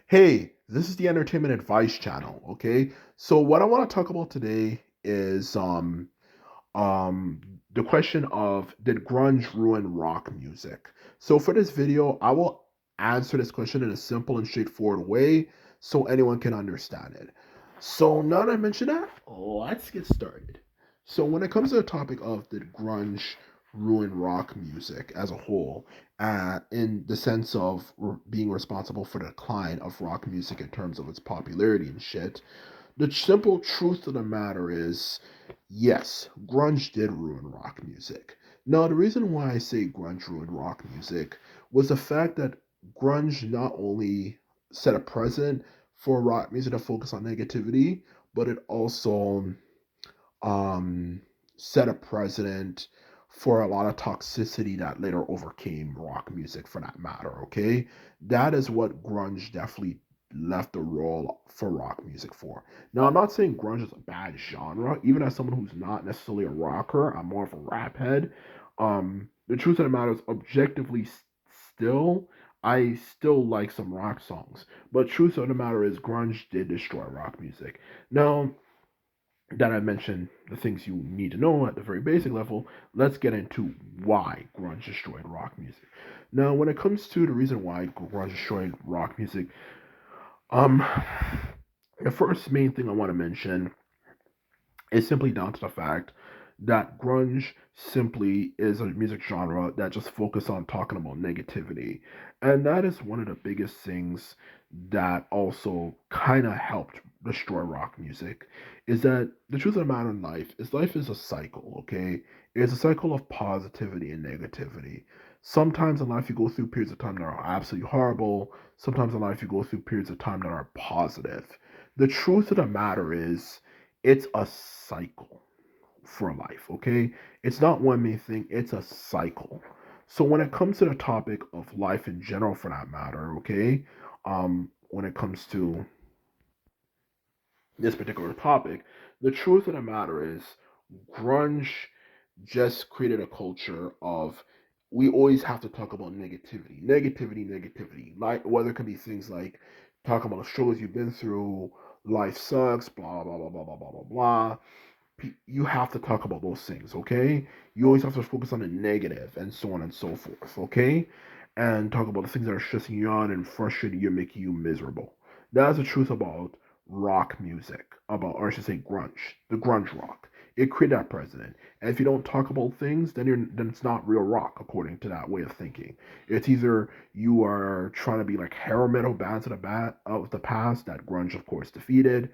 Hey, this is the Entertainment Advice channel, okay? So what I want to talk about today is um the question of, did grunge ruin rock music? So for this video, I will answer this question in a simple and straightforward way so anyone can understand it. So now that I mentioned that, let's get started. So when it comes to the topic of, did grunge ruin rock music as a whole, in the sense of being responsible for the decline of rock music in terms of its popularity and shit, the simple truth of the matter is, yes, grunge did ruin rock music. Now, the reason why I say grunge ruined rock music was the fact that grunge not only set a precedent for rock music to focus on negativity, but it also um, set a precedent for a lot of toxicity that later overcame rock music for that matter, okay? That is what grunge definitely left the role for rock music for. Now, I'm not saying grunge is a bad genre. Even as someone who's not necessarily a rocker, I'm more of a rap head. The truth of the matter is, objectively still, I still like some rock songs. But truth of the matter is, grunge did destroy rock music. Now, that I mentioned the things you need to know at the very basic level, let's get into why grunge destroyed rock music. Now, when it comes to the reason why grunge destroyed rock music, um, the first main thing I want to mention is simply down to the fact that grunge simply is a music genre that just focuses on talking about negativity. And that is one of the biggest things that also kind of helped destroy rock music, is that the truth of the matter in life is a cycle, okay? It's a cycle of positivity and negativity. Sometimes in life you go through periods of time that are absolutely horrible. Sometimes in life you go through periods of time that are positive. The truth of the matter is, it's a cycle for life, okay? It's not one main thing, it's a cycle. So when it comes to the topic of life in general for that matter, okay, when it comes to this particular topic, the truth of the matter is, grunge just created a culture of, we always have to talk about negativity, negativity, negativity. Like, whether it could be things like talking about the struggles you've been through, life sucks, blah blah blah blah blah blah blah blah. You have to talk about those things, okay? You always have to focus on the negative and so on and so forth, okay? And talk about the things that are stressing you out and frustrating you, making you miserable. That's the truth about rock music, about, or I should say, grunge, the grunge rock. It created that precedent. And if you don't talk about things, then it's not real rock, according to that way of thinking. It's either you are trying to be like hair metal bands of the past that grunge, of course, defeated,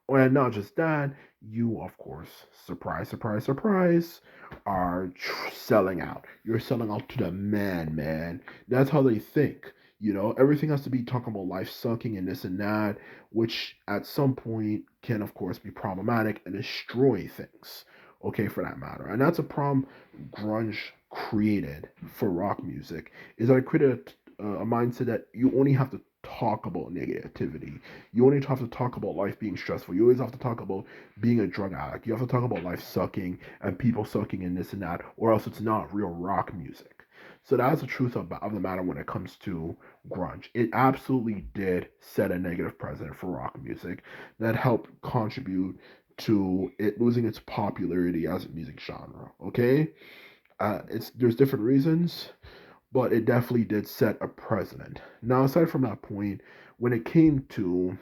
and not just that, you, of course, surprise, surprise, surprise, are selling out. You're selling out to the man. That's how they think. You know, everything has to be talking about life sucking and this and that, which at some point can, of course, be problematic and destroy things. Okay, for that matter. And that's a problem grunge created for rock music, is that it created a mindset that you only have to talk about negativity. You only have to talk about life being stressful. You always have to talk about being a drug addict. You have to talk about life sucking and people sucking and this and that, or else it's not real rock music. So that's the truth of the matter when it comes to grunge. It absolutely did set a negative precedent for rock music that helped contribute to it losing its popularity as a music genre. Okay, it's there's different reasons, but it definitely did set a precedent. Now, when it came to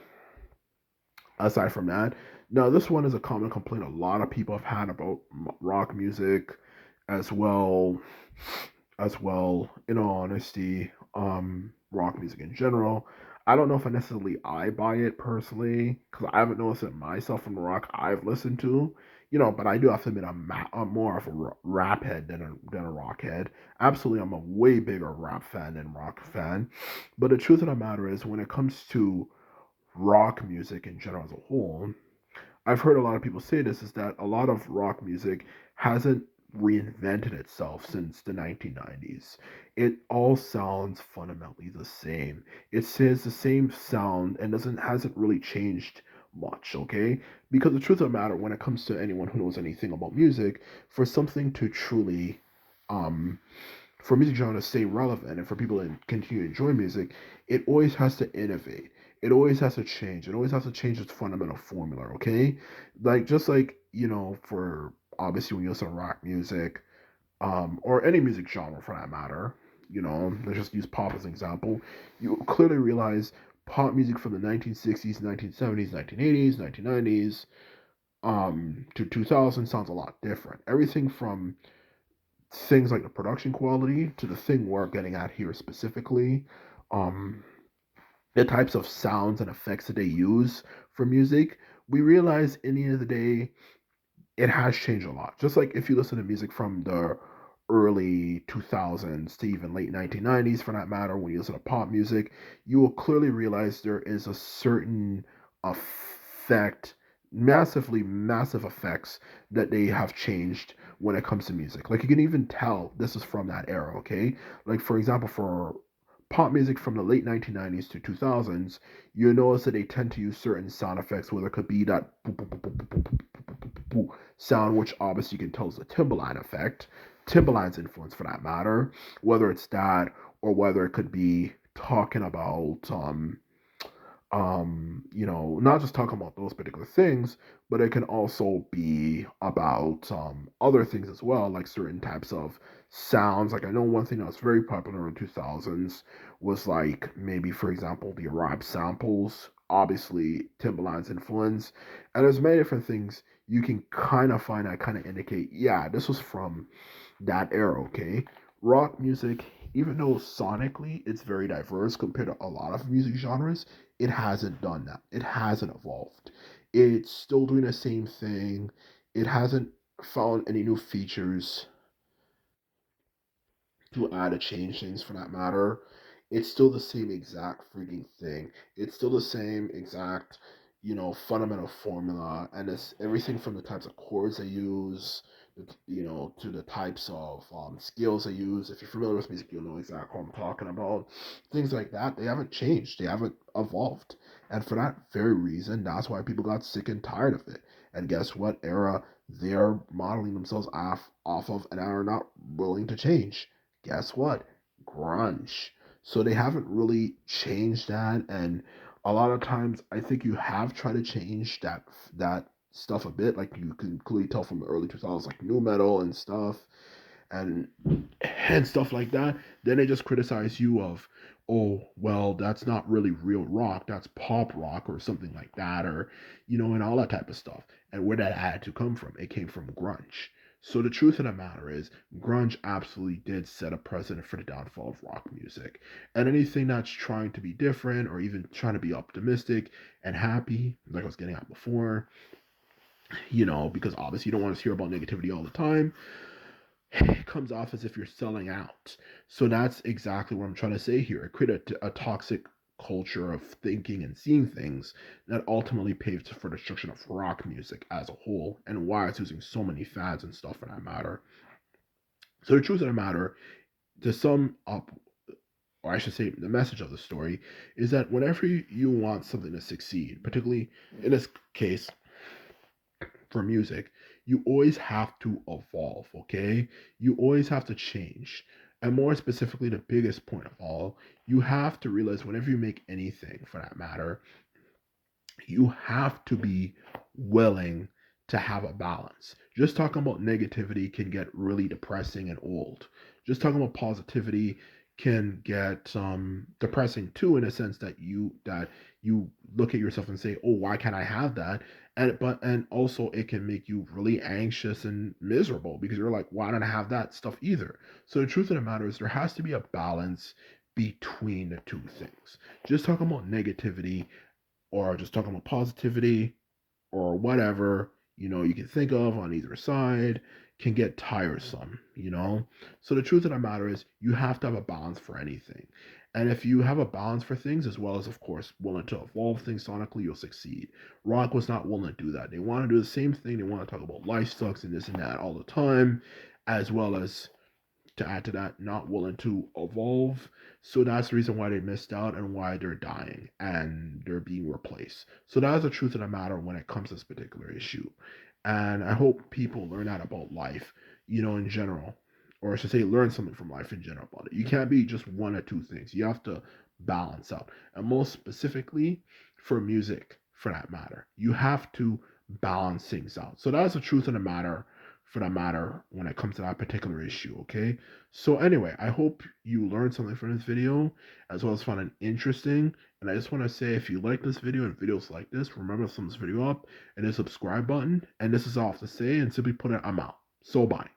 aside from that, now this one is a common complaint a lot of people have had about rock music as well, in all honesty, rock music in general. I don't know if I buy it personally, because I haven't noticed it myself from the rock I've listened to, but I do have to admit, I'm more of a rap head than a rock head. Absolutely, I'm a way bigger rap fan than rock fan. But the truth of the matter is, when it comes to rock music in general as a whole, I've heard a lot of people say this, is that a lot of rock music hasn't reinvented itself since the 1990s. It all sounds fundamentally the same. It says the same sound and doesn't hasn't really changed much, okay? Because the truth of the matter, when it comes to anyone who knows anything about music, for something to truly um for music genre to stay relevant and for people to continue to enjoy music, it always has to innovate. It always has to change. It always has to change its fundamental formula, okay? Like just like, for obviously when you listen to rock music, or any music genre for that matter, let's just use pop as an example, you clearly realize pop music from the 1960s, 1970s, 1980s, 1990s, to 2000 sounds a lot different. Everything from things like the production quality to the thing we're getting at here specifically, um, the types of sounds and effects that they use for music, we realize in the end of the day, it has changed a lot. Just like if you listen to music from the early 2000s to even late 1990s for that matter, when you listen to pop music, you will clearly realize there is a certain effect, massive effects that they have changed when it comes to music. Like you can even tell this is from that era, okay? Like for example, for pop music from the late 1990s to 2000s, you notice that they tend to use certain sound effects, whether it could be that sound, which obviously you can tell is the Timbaland effect, Timbaland's influence for that matter, whether it's that or whether it could be talking about not just talking about those particular things, but it can also be about other things as well, like certain types of sounds. Like I know one thing that was very popular in the 2000s was like maybe, for example, the rap samples, obviously Timbaland's influence, and there's many different things you can kind of find that kind of indicate, yeah, this was from that era, okay? Rock music, even though sonically it's very diverse compared to a lot of music genres, it hasn't done that. It hasn't evolved. It's still doing the same thing. It hasn't found any new features to add or change things for that matter. It's still the same exact freaking thing. It's still the same exact, fundamental formula, and it's everything from the types of chords they use, to the types of skills they use. If you're familiar with music, you'll know exactly what I'm talking about. Things like that, they haven't changed. They haven't evolved, and for that very reason, that's why people got sick and tired of it. And guess what era they're modeling themselves off of, and are not willing to change? Guess what? Grunge. So they haven't really changed that, and a lot of times I think you have tried to change that stuff a bit. Like you can clearly tell from the early 2000s, like new metal and stuff, and stuff like that. Then they just criticize you of, oh well, that's not really real rock, that's pop rock or something like that, or and all that type of stuff. And where that had to come from, it came from grunge. So the truth of the matter is, grunge absolutely did set a precedent for the downfall of rock music. And anything that's trying to be different or even trying to be optimistic and happy, like I was getting at before, because obviously you don't want to hear about negativity all the time, it comes off as if you're selling out. So that's exactly what I'm trying to say here. It created a toxic culture of thinking and seeing things that ultimately paved for the destruction of rock music as a whole, and why it's using so many fads and stuff for that matter. So the truth of the matter, to sum up, or I should say, the message of the story is that whenever you want something to succeed, particularly in this case, for music, you always have to evolve, okay? You always have to change. And more specifically, the biggest point of all, you have to realize whenever you make anything for that matter, you have to be willing to have a balance. Just talking about negativity can get really depressing and old. Just talking about positivity can get depressing too, in a sense that you look at yourself and say, "Oh, why can't I have that?" And also it can make you really anxious and miserable because you're like, "Why don't I have that stuff either?" So the truth of the matter is, there has to be a balance between the two things. Just talking about negativity or just talking about positivity or whatever, you can think of on either side can get tiresome. So the truth of the matter is you have to have a balance for anything. And if you have a balance for things, as well as, of course, willing to evolve things sonically, you'll succeed. Rock was not willing to do that. They want to do the same thing. They want to talk about life sucks and this and that all the time, as well as, to add to that, not willing to evolve. So that's the reason why they missed out and why they're dying and they're being replaced. So that's the truth of the matter when it comes to this particular issue. And I hope people learn that about life, in general, or I should say, learn something from life in general about it. You can't be just one or two things. You have to balance out. And most specifically for music, for that matter, you have to balance things out. So that's the truth of the matter for that matter when it comes to that particular issue, okay? So anyway, I hope you learned something from this video as well as found it interesting. And I just want to say if you like this video and videos like this, remember to thumbs this video up and the subscribe button. And this is all I have to say and simply put it, I'm out. So bye.